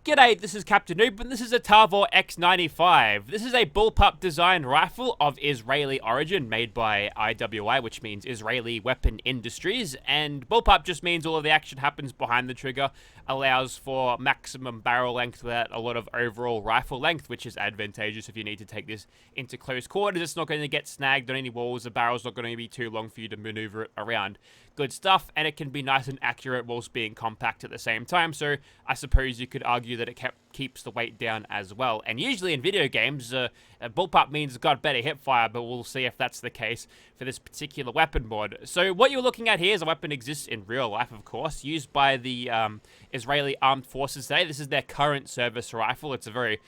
G'day, this is Captainoob, and this is a Tavor X95. This is a bullpup designed rifle of Israeli origin, made by IWI, which means Israeli Weapon Industries, and bullpup just means all of the action happens behind the trigger, allows for maximum barrel length without a lot of overall rifle length, which is advantageous if you need to take this into close quarters. It's not going to get snagged on any walls, the barrel's not going to be too long for you to maneuver it around. Good stuff, and it can be nice and accurate whilst being compact at the same time, so I suppose you could argue that it keeps the weight down as well. And usually in video games, a bullpup means it's got better hip fire, but we'll see if that's the case for this particular weapon mod. So what you're looking at here is a weapon exists in real life, of course, used by the Israeli Armed Forces today. This is their current service rifle. It's a very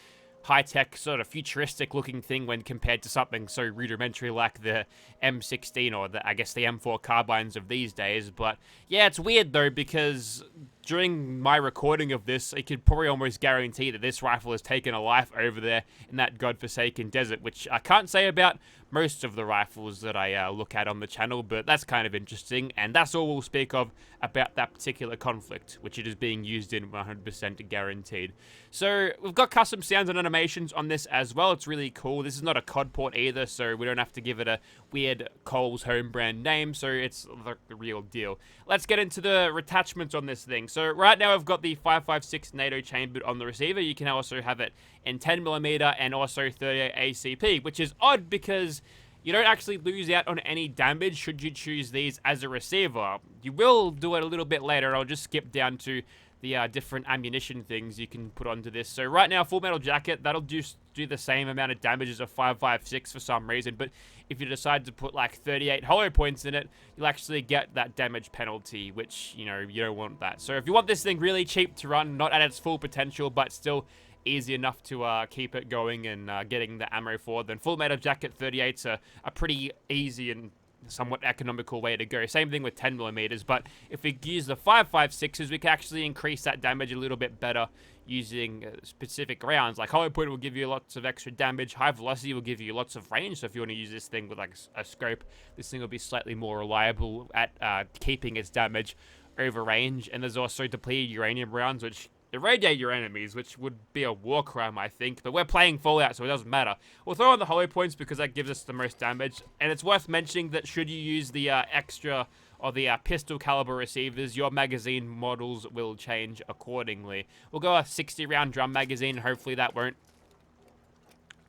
high-tech, sort of futuristic-looking thing when compared to something so rudimentary like the M16 or, I guess, the M4 carbines of these days. But, yeah, it's weird, though, because during my recording of this, I could probably almost guarantee that this rifle has taken a life over there in that godforsaken desert, which I can't say about most of the rifles that I look at on the channel, but that's kind of interesting, and that's all we'll speak of about that particular conflict, which it is being used in 100% guaranteed. So, we've got custom sounds and animations on this as well. It's really cool. This is not a COD port either, so we don't have to give it a weird Cole's home brand name, so it's the real deal. Let's get into the attachments on this thing. So, right now I've got the 5.56 NATO chambered on the receiver. You can also have it in 10mm and also 38 ACP, which is odd because you don't actually lose out on any damage should you choose these as a receiver. You will do it a little bit later. I'll just skip down to the different ammunition things you can put onto this. So right now, full metal jacket, that'll do the same amount of damage as a 5.56 for some reason, but if you decide to put like 38 hollow points in it, you'll actually get that damage penalty, which, you know, you don't want that. So if you want this thing really cheap to run, not at its full potential, but still easy enough to keep it going and getting the ammo for, then full metal jacket 38's a pretty easy and somewhat economical way to go. Same thing with 10mm, but if we use the 5.56s, we can actually increase that damage a little bit better using specific rounds. Like hollow point will give you lots of extra damage, high velocity will give you lots of range, so if you want to use this thing with like a scope, this thing will be slightly more reliable at keeping its damage over range. And there's also depleted uranium rounds, which irradiate your enemies, which would be a war crime, I think. But we're playing Fallout, so it doesn't matter. We'll throw on the hollow points because that gives us the most damage. And it's worth mentioning that should you use the extra or the pistol caliber receivers, your magazine models will change accordingly. We'll go a 60-round drum magazine. Hopefully that won't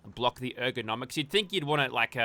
block the ergonomics. You'd think you'd want it like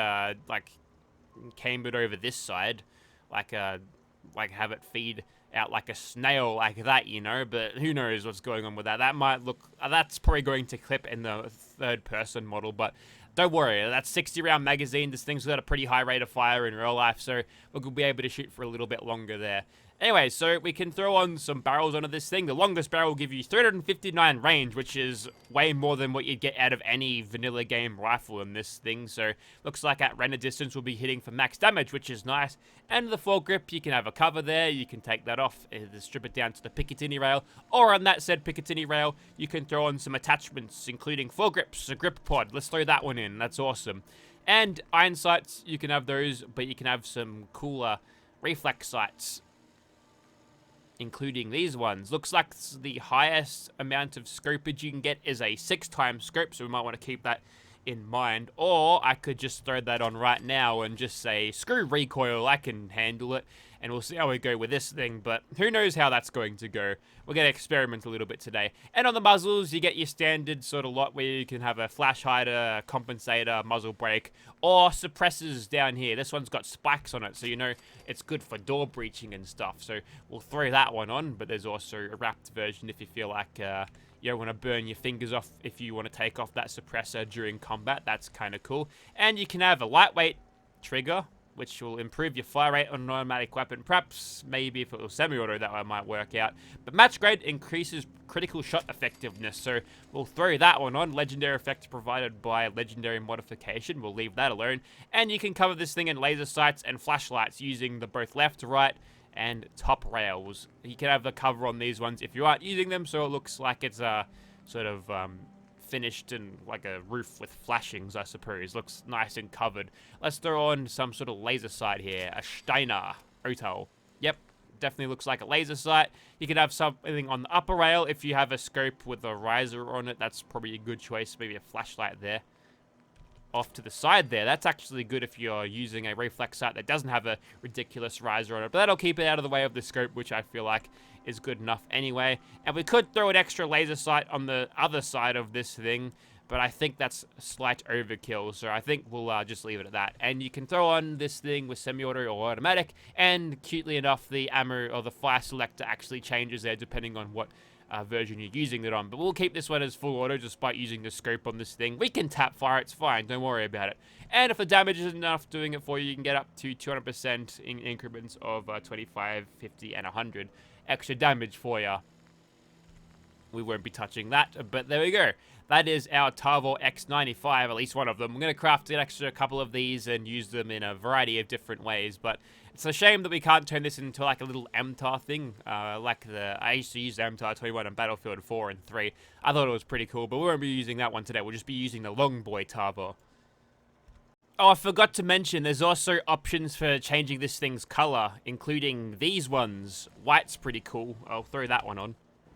cambered over this side, like have it feed out like a snail like that, you know, but who knows what's going on with that. That might look, that's probably going to clip in the third person model, but don't worry, that's 60-round magazine. This thing's got a pretty high rate of fire in real life, so we'll be able to shoot for a little bit longer there. Anyway, so we can throw on some barrels onto this thing. The longest barrel will give you 359 range, which is way more than what you'd get out of any vanilla game rifle in this thing. So looks like at render distance we'll be hitting for max damage, which is nice. And the foregrip, you can have a cover there. You can take that off and strip it down to the Picatinny rail. Or on that said Picatinny rail, you can throw on some attachments, including foregrips, a grip pod. Let's throw that one in. That's awesome. And iron sights, you can have those, but you can have some cooler reflex sights, including these ones. Looks like the highest amount of scopage you can get is a 6x scope, so we might want to keep that in mind. Or I could just throw that on right now and just say, screw recoil, I can handle it, and we'll see how we go with this thing, but who knows how that's going to go. We're going to experiment a little bit today. And on the muzzles, you get your standard sort of lot where you can have a flash hider, compensator, muzzle brake, or suppressors down here. This one's got spikes on it, so you know it's good for door breaching and stuff. So we'll throw that one on, but there's also a wrapped version if you feel like you don't want to burn your fingers off if you want to take off that suppressor during combat. That's kind of cool. And you can have a lightweight trigger, which will improve your fire rate on an automatic weapon. Perhaps, maybe if it was semi-auto, that one might work out. But match grade increases critical shot effectiveness, so we'll throw that one on. Legendary effect provided by legendary modification. We'll leave that alone. And you can cover this thing in laser sights and flashlights using the both left, right, and top rails. You can have the cover on these ones if you aren't using them, so it looks like it's sort of finished in like a roof with flashings, I suppose. Looks nice and covered. Let's throw on some sort of laser sight here. A Steiner Auto. Yep, definitely looks like a laser sight. You could have something on the upper rail. If you have a scope with a riser on it, that's probably a good choice. Maybe a flashlight there. Off to the side there. That's actually good if you're using a reflex sight that doesn't have a ridiculous riser on it. But that'll keep it out of the way of the scope, which I feel like is good enough anyway. And we could throw an extra laser sight on the other side of this thing, but I think that's a slight overkill, so I think we'll just leave it at that. And you can throw on this thing with semi-auto or automatic, and cutely enough, the ammo or the fire selector actually changes there depending on what version you're using it on. But we'll keep this one as full auto just by using the scope on this thing. We can tap fire, it's fine, don't worry about it. And if the damage isn't enough doing it for you, you can get up to 200% in increments of 25, 50, and 100 extra damage for you. We won't be touching that, but there we go. That is our Tavor X95, at least one of them. I'm going to craft an extra couple of these and use them in a variety of different ways, but it's a shame that we can't turn this into like a little MTAR thing, I used to use MTAR 21 on Battlefield 4 and 3. I thought it was pretty cool, but we won't be using that one today. We'll just be using the Long Boy Tavor. Oh, I forgot to mention, there's also options for changing this thing's color, including these ones. White's pretty cool. I'll throw that one on.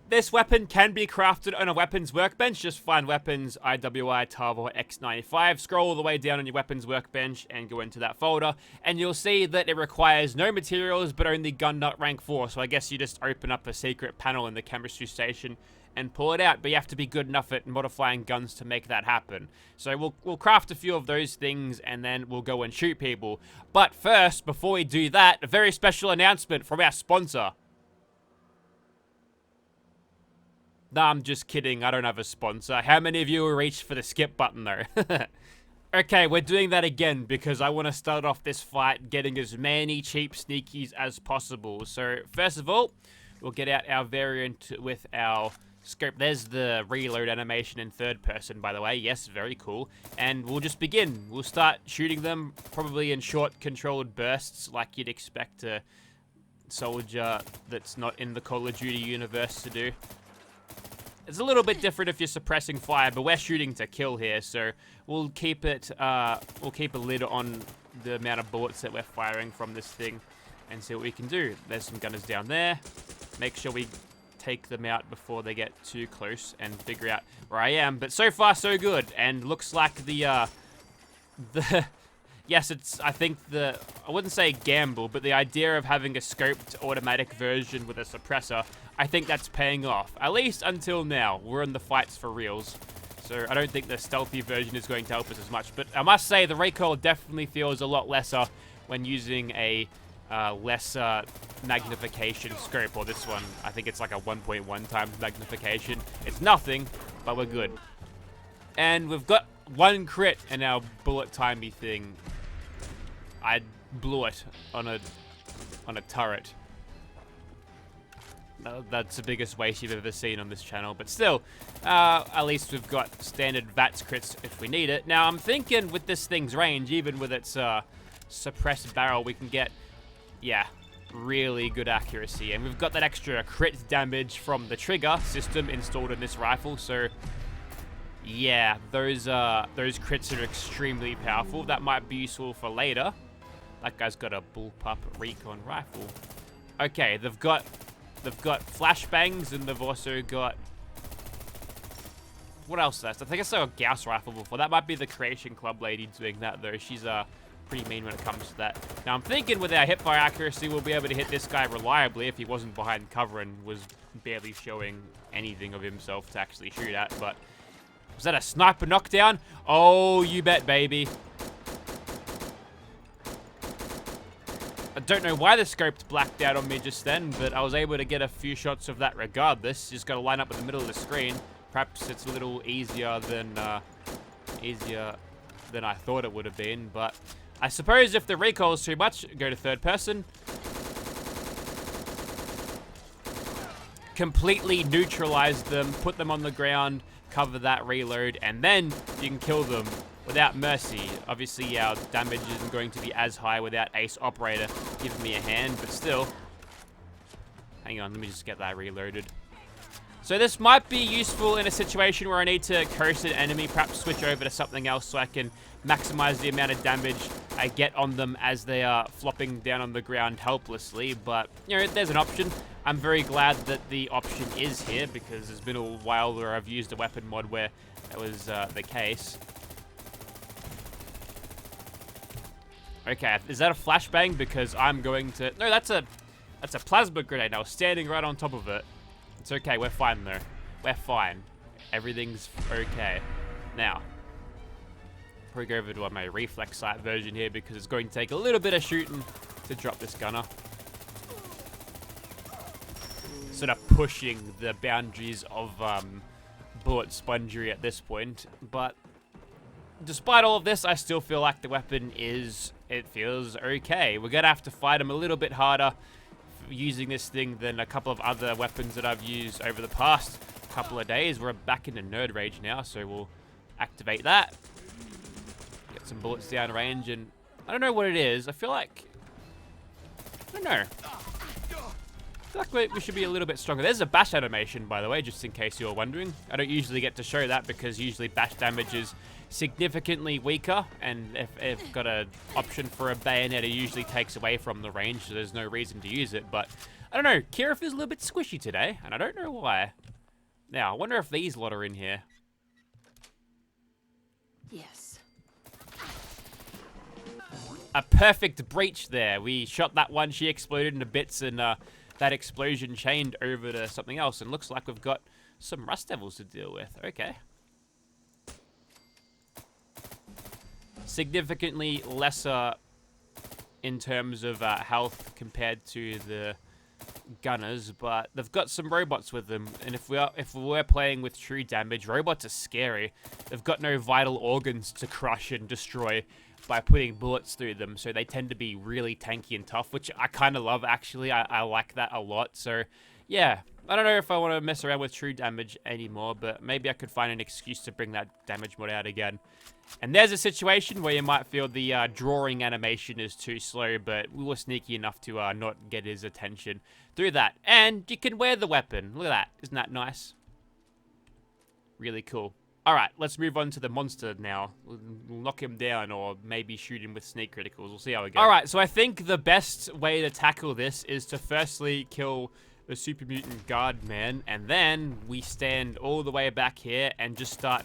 This weapon can be crafted on a weapons workbench. Just find weapons, IWI Tavor X95, scroll all the way down on your weapons workbench and go into that folder, and you'll see that it requires no materials but only gun nut rank 4, so I guess you just open up a secret panel in the chemistry station and pull it out, but you have to be good enough at modifying guns to make that happen. So we'll craft a few of those things and then we'll go and shoot people. But first, before we do that, a very special announcement from our sponsor. Nah, I'm just kidding. I don't have a sponsor. How many of you will reach for the skip button, though? Okay, we're doing that again because I want to start off this fight getting as many cheap sneakies as possible. So, first of all, we'll get out our variant with our scope. There's the reload animation in third person, by the way. Yes, very cool. And we'll just begin. We'll start shooting them, probably in short, controlled bursts, like you'd expect a soldier that's not in the Call of Duty universe to do. It's a little bit different if you're suppressing fire, but we're shooting to kill here, so we'll keep it, we'll keep a lid on the amount of bullets that we're firing from this thing and see what we can do. There's some gunners down there. Make sure we take them out before they get too close and figure out where I am. But so far, so good. And looks like yes, it's, I think I wouldn't say gamble, but the idea of having a scoped automatic version with a suppressor, I think that's paying off. At least until now. We're in the fights for reals. So I don't think the stealthy version is going to help us as much. But I must say, the recoil definitely feels a lot lesser when using a lesser magnification scope. Or this one, I think it's like a 1.1 times magnification. It's nothing, but we're good. And we've got one crit in our bullet timey thing. I blew it on a turret. That's the biggest waste you've ever seen on this channel, but still, at least we've got standard VATS crits if we need it. Now, I'm thinking with this thing's range, even with its suppressed barrel, we can get, yeah, really good accuracy. And we've got that extra crit damage from the trigger system installed in this rifle, so yeah, those crits are extremely powerful. That might be useful for later. That guy's got a bullpup recon rifle. Okay, they've got flashbangs, and they've also got, what else? I think I saw a Gauss rifle before. That might be the Creation Club lady doing that, though. She's pretty mean when it comes to that. Now, I'm thinking with our hipfire accuracy, we'll be able to hit this guy reliably if he wasn't behind cover and was barely showing anything of himself to actually shoot at. But was that a sniper knockdown? Oh, you bet, baby. I don't know why the scope blacked out on me just then, but I was able to get a few shots of that regardless. Just got to line up in the middle of the screen. Perhaps it's a little easier than I thought it would have been, but I suppose if the recoil is too much, go to third person. Completely neutralize them, put them on the ground, cover that reload, and then you can kill them without mercy. Obviously, our damage isn't going to be as high without Ace Operator giving me a hand, but still. Hang on, let me just get that reloaded. So this might be useful in a situation where I need to curse an enemy, perhaps switch over to something else so I can maximize the amount of damage I get on them as they are flopping down on the ground helplessly. But, you know, there's an option. I'm very glad that the option is here because it's been a while where I've used a weapon mod where that was the case. Okay, is that a flashbang? Because I'm going to... No, that's a plasma grenade. I was standing right on top of it. It's okay, we're fine though. We're fine. Everything's okay. Now, probably go over to my reflex sight version here because it's going to take a little bit of shooting to drop this gunner. Sort of pushing the boundaries of bullet spongery at this point. But despite all of this, I still feel like the weapon it feels okay. We're gonna have to fight him a little bit harder using this thing than a couple of other weapons that I've used over the past couple of days. We're back into nerd rage now, so we'll activate that. Get some bullets down range, and I don't know what it is. I feel like... I don't know. I feel like we should be a little bit stronger. There's a bash animation, by the way, just in case you're wondering. I don't usually get to show that because usually bash damage is significantly weaker, and if I've got an option for a bayonet, it usually takes away from the range, so there's no reason to use it. But I don't know, Kira feels a little bit squishy today, and I don't know why. Now, I wonder if these lot are in here. Yes. A perfect breach there. We shot that one, she exploded into bits, and that explosion chained over to something else, and looks like we've got some rust devils to deal with. Okay. Significantly lesser in terms of health compared to the gunners, but they've got some robots with them, and if we were playing with true damage, robots are scary. They've got no vital organs to crush and destroy by putting bullets through them, so they tend to be really tanky and tough, which I kind of love, actually. I like that a lot. So yeah, I don't know if I want to mess around with true damage anymore, but maybe I could find an excuse to bring that damage mod out again. And there's a situation where you might feel the drawing animation is too slow, but we were sneaky enough to not get his attention through that. And you can wear the weapon. Look at that. Isn't that nice? Really cool. Alright, let's move on to the monster now. We'll knock him down or maybe shoot him with sneak criticals. We'll see how it goes. Alright, so I think the best way to tackle this is to firstly kill the super mutant guard man, and then we stand all the way back here and just start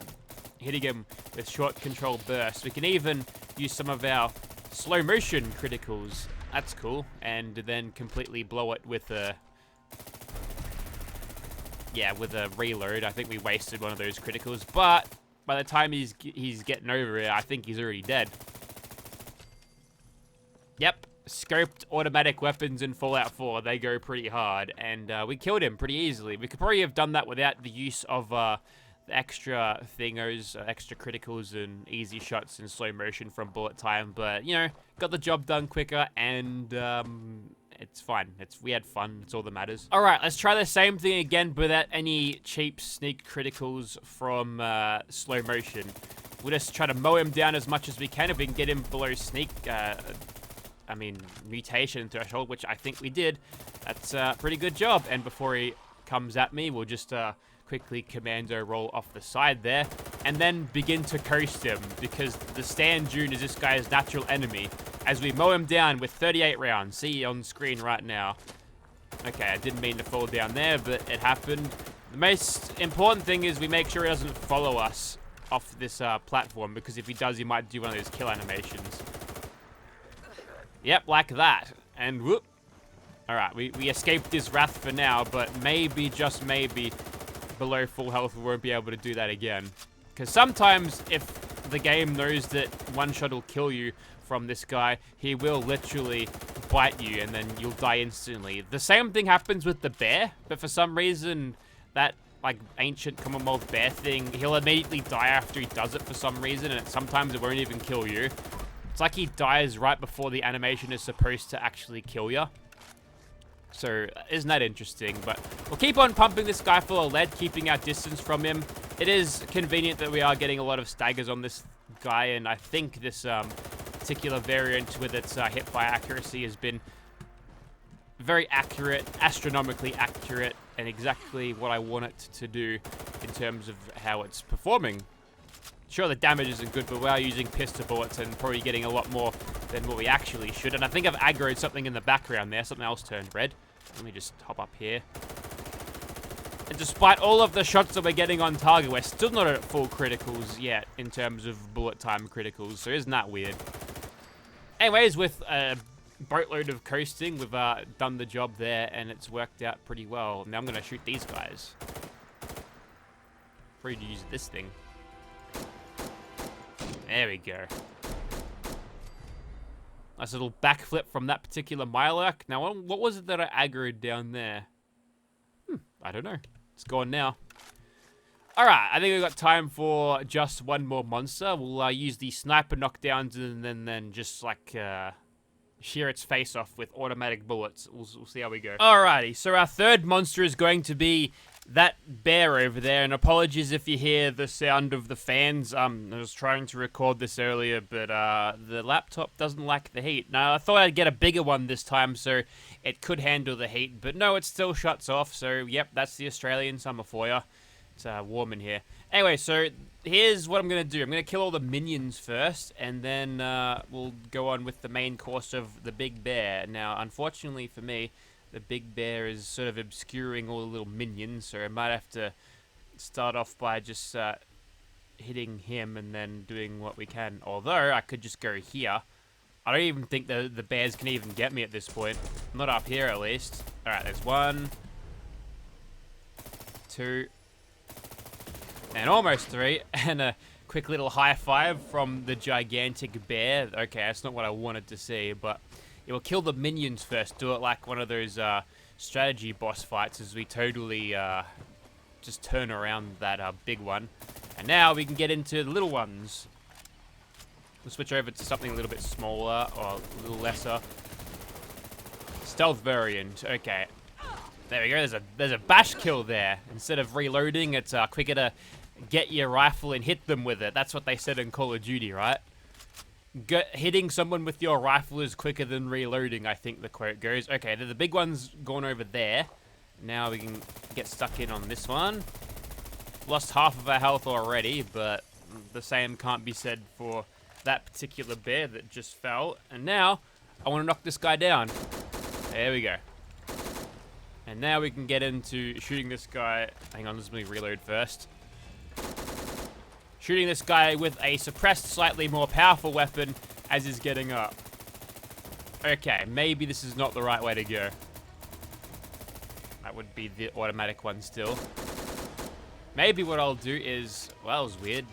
hitting him with short control bursts. We can even use some of our slow motion criticals. That's cool. And then completely blow it with a... yeah, with a reload. I think we wasted one of those criticals, but by the time he's getting over it, I think he's already dead. Yep. Scoped automatic weapons in Fallout 4, they go pretty hard, and we killed him pretty easily. We could probably have done that without the use of the extra thingos, extra criticals and easy shots in slow motion from bullet time, but, you know, got the job done quicker, and it's fine. We had fun. It's all that matters. All right, let's try the same thing again, but without any cheap sneak criticals from slow motion. We'll just try to mow him down as much as we can. If we can get him below sneak, mutation threshold, which I think we did. That's a pretty good job. And before he comes at me, we'll just quickly commando roll off the side there, and then begin to coast him, because the Stand Dune is this guy's natural enemy, as we mow him down with 38 rounds. See on screen right now. Okay, I didn't mean to fall down there, but it happened. The most important thing is we make sure he doesn't follow us off this platform, because if he does, he might do one of those kill animations. Yep, like that. And whoop. Alright, we escaped his wrath for now, but maybe, just maybe, below full health we won't be able to do that again. Because sometimes, if the game knows that one shot will kill you from this guy, he will literally bite you, and then you'll die instantly. The same thing happens with the bear, but for some reason, that like ancient Commonwealth bear thing, he'll immediately die after he does it for some reason, and sometimes it won't even kill you. It's like he dies right before the animation is supposed to actually kill you. So, isn't that interesting? But we'll keep on pumping this guy full of lead, keeping our distance from him. It is convenient that we are getting a lot of staggers on this guy, and I think this particular variant with its hip fire accuracy has been very accurate, astronomically accurate, and exactly what I want it to do in terms of how it's performing. Sure, the damage isn't good, but we are using pistol bullets and probably getting a lot more than what we actually should. And I think I've aggroed something in the background there. Something else turned red. Let me just hop up here. And despite all of the shots that we're getting on target, we're still not at full criticals yet in terms of bullet time criticals. So isn't that weird? Anyways, with a boatload of coasting, we've done the job there, and it's worked out pretty well. Now I'm going to shoot these guys. Free to use this thing. There we go. Nice little backflip from that particular Mylark. Now, what was it that I aggroed down there? I don't know. It's gone now. Alright, I think we've got time for just one more monster. We'll use the sniper knockdowns and then just like shear its face off with automatic bullets. We'll see how we go. Alrighty, so our third monster is going to be that bear over there, and apologies if you hear the sound of the fans. I was trying to record this earlier, but the laptop doesn't like the heat. Now, I thought I'd get a bigger one this time, so it could handle the heat, but no, it still shuts off, so yep, that's the Australian summer for you. It's warm in here. Anyway, so here's what I'm going to do. I'm going to kill all the minions first, and then we'll go on with the main course of the big bear. Now, unfortunately for me, the big bear is sort of obscuring all the little minions, so I might have to start off by just hitting him and then doing what we can. Although, I could just go here. I don't even think the bears can even get me at this point. Not up here, at least. Alright, there's 1, 2, and almost 3. And a quick little high five from the gigantic bear. Okay, that's not what I wanted to see, but it will kill the minions first. Do it like one of those strategy boss fights as we totally just turn around that big one. And now we can get into the little ones. We'll switch over to something a little bit smaller or a little lesser. Stealth variant. Okay. There we go. There's a bash kill there. Instead of reloading, it's quicker to get your rifle and hit them with it. That's what they said in Call of Duty, right? Hitting someone with your rifle is quicker than reloading, I think the quote goes. Okay, the big one's gone over there. Now we can get stuck in on this one. Lost half of our health already, but the same can't be said for that particular bear that just fell. And now, I want to knock this guy down. There we go. And now we can get into shooting this guy. Hang on, let me reload first. Shooting this guy with a suppressed, slightly more powerful weapon as he's getting up. Okay, maybe this is not the right way to go. That would be the automatic one still. Maybe what I'll do is... Well, that was weird.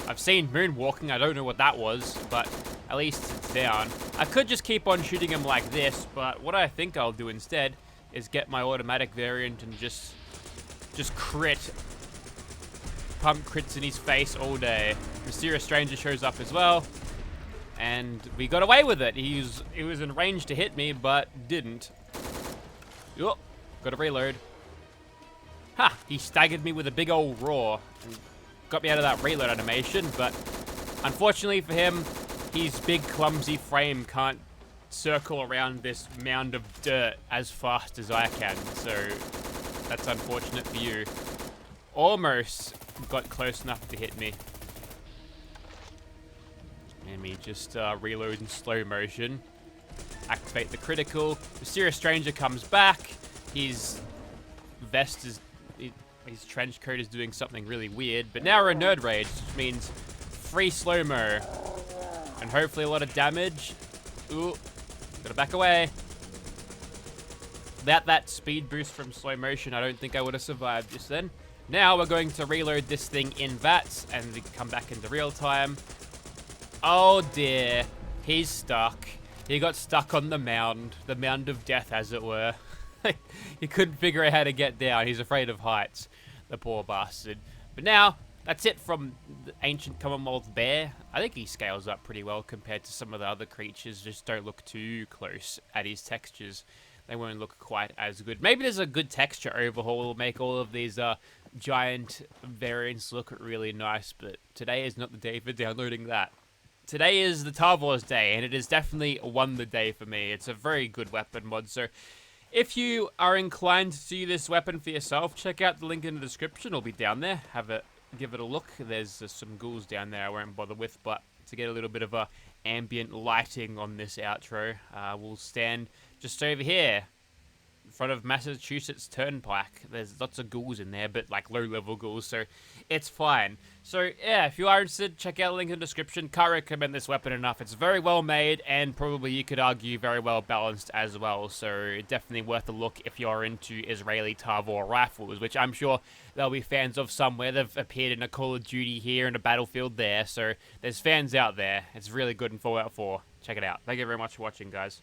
I've seen moonwalking, I don't know what that was, but at least it's down. I could just keep on shooting him like this, but what I think I'll do instead is get my automatic variant and just crit. Pump crits in his face all day. Mysterious Stranger shows up as well, and we got away with it. He was in range to hit me, but didn't. Oh, gotta reload. Ha! He staggered me with a big old roar and got me out of that reload animation, but unfortunately for him, his big clumsy frame can't circle around this mound of dirt as fast as I can, so that's unfortunate for you. Almost got close enough to hit me. Let me just reload in slow motion. Activate the critical. Mysterious Stranger comes back. His vest is... His trench coat is doing something really weird. But now we're in Nerd Rage, which means free slow-mo. And hopefully a lot of damage. Ooh. Gotta back away. Without that speed boost from slow motion, I don't think I would have survived just then. Now we're going to reload this thing in VATS and come back into real time. Oh dear, he's stuck. He got stuck on the mound of death as it were. He couldn't figure out how to get down. He's afraid of heights, the poor bastard. But now, that's it from the ancient Commonwealth bear. I think he scales up pretty well compared to some of the other creatures. Just don't look too close at his textures. They won't look quite as good. Maybe there's a good texture overhaul will make all of these giant variants look really nice, but today is not the day for downloading that. Today is the Tavor's day, and it is definitely won the day for me. It's a very good weapon mod, so if you are inclined to see this weapon for yourself, check out the link in the description. It'll be down there. Give it a look. There's some ghouls down there I won't bother with, but to get a little bit of a ambient lighting on this outro, we'll stand just over here in front of Massachusetts Turnpike. There's lots of ghouls in there, but like low-level ghouls, so it's fine. So yeah, if you are interested, check out the link in the description. Can't recommend this weapon enough. It's very well made, and probably you could argue very well balanced as well. So definitely worth a look if you're into Israeli Tavor rifles, which I'm sure there'll be fans of somewhere. They've appeared in a Call of Duty here and a Battlefield there, so there's fans out there. It's really good in Fallout 4. Check it out. Thank you very much for watching, guys.